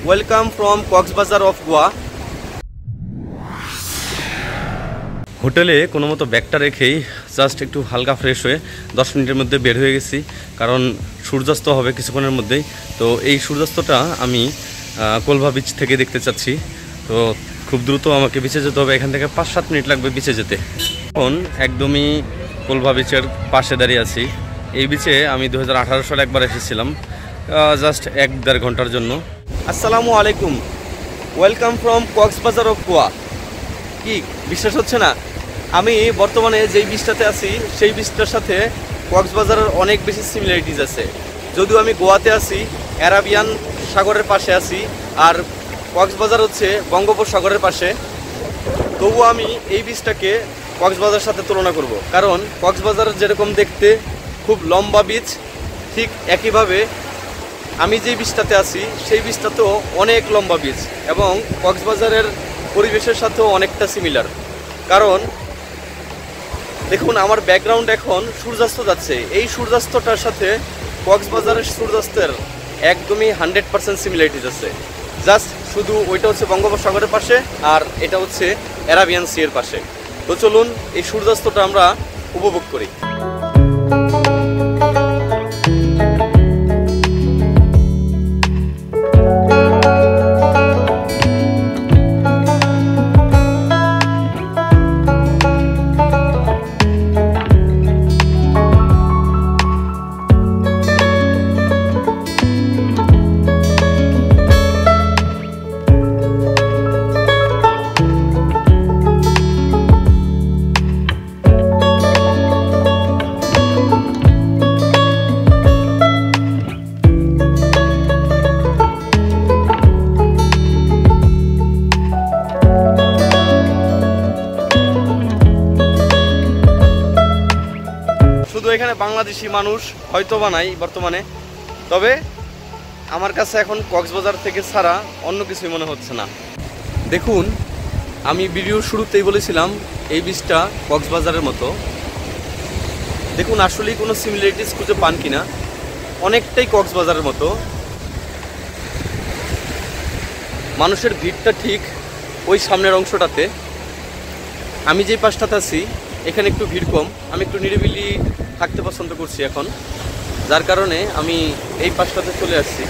Welcome from Coxbazar of Goa. হোটেলে কোনো মতো ব্যাগটা রেখেই জাস্ট একটু হালকা ফ্রেশ হয়ে 10 মিনিটের মধ্যে বের হয়ে গেছি, কারণ সূর্যাস্ত হবে কিছুক্ষণের মধ্যেই। তো এই সূর্যাস্তটা আমি কোলভা বিচ থেকে দেখতে চাচ্ছি। তো খুব দ্রুত আমাকে বিচে যেতে হবে, এখান থেকে 5-7 মিনিট লাগবে বিচে যেতে। এখন একদমই কোলভা বিচের পাশে দাঁড়িয়ে আছি। এই বিচে আমি 2018 সালে একবার এসেছিলাম, জাস্ট 1-1.5 ঘন্টার জন্য। আসসালামু আলাইকুম, welcome from Cox's Bazar of Goa. কি বিশ্বাস হচ্ছে না? আমি বর্তমানে যেই বিচটাতে আছি সেই বিচটার সাথে কক্সবাজারের অনেক বেশি সিমিলারিটিস আছে। যদিও আমি গোয়াতে আছি, অ্যারাবিয়ান সাগরের পাশে আছি, আর কক্সবাজার হচ্ছে বঙ্গোপসাগরের পাশে, তবুও আমি এই বিচটাকে কক্সবাজারের সাথে তুলনা করব। কারণ কক্সবাজার যেরকম দেখতে খুব লম্বা বিচ, ঠিক একইভাবে আমি যেই বিচটাতে আছি সেই বিচটাতেও অনেক লম্বা বিচ, এবং কক্সবাজারের পরিবেশের সাথেও অনেকটা সিমিলার। কারণ দেখুন, আমার ব্যাকগ্রাউন্ড এখন সূর্যাস্ত যাচ্ছে। এই সূর্যাস্তটার সাথে কক্সবাজারের সূর্যাস্তের একদমই 100% সিমিলারিটিস আছে। জাস্ট শুধু ওইটা হচ্ছে বঙ্গোপসাগরের পাশে, আর এটা হচ্ছে অ্যারাবিয়ান সি এর পাশে। তো চলুন এই সূর্যাস্তটা আমরা উপভোগ করি। এখানে বাংলাদেশি মানুষ হয়তো বা নাই বর্তমানে, তবে আমার কাছে এখন কক্সবাজার থেকে ছাড়া অন্য কিছুই মনে হচ্ছে না। দেখুন, আমি ভিডিওর শুরুতেই বলেছিলাম এই বিচটা কক্সবাজারের মতো। দেখুন আসলেই কোনো সিমিলারিটিস খুঁজে পান কিনা, অনেকটাই কক্সবাজারের মতো। মানুষের ভিড়টা ঠিক ওই সামনের অংশটাতে, আমি যেই পাশটাতে আছি এখানে একটু ভিড় কম। আমি একটু নিরিবিলি থাকতে পছন্দ করছি এখন, যার কারণে আমি এই পাশটাতে চলে আসছি।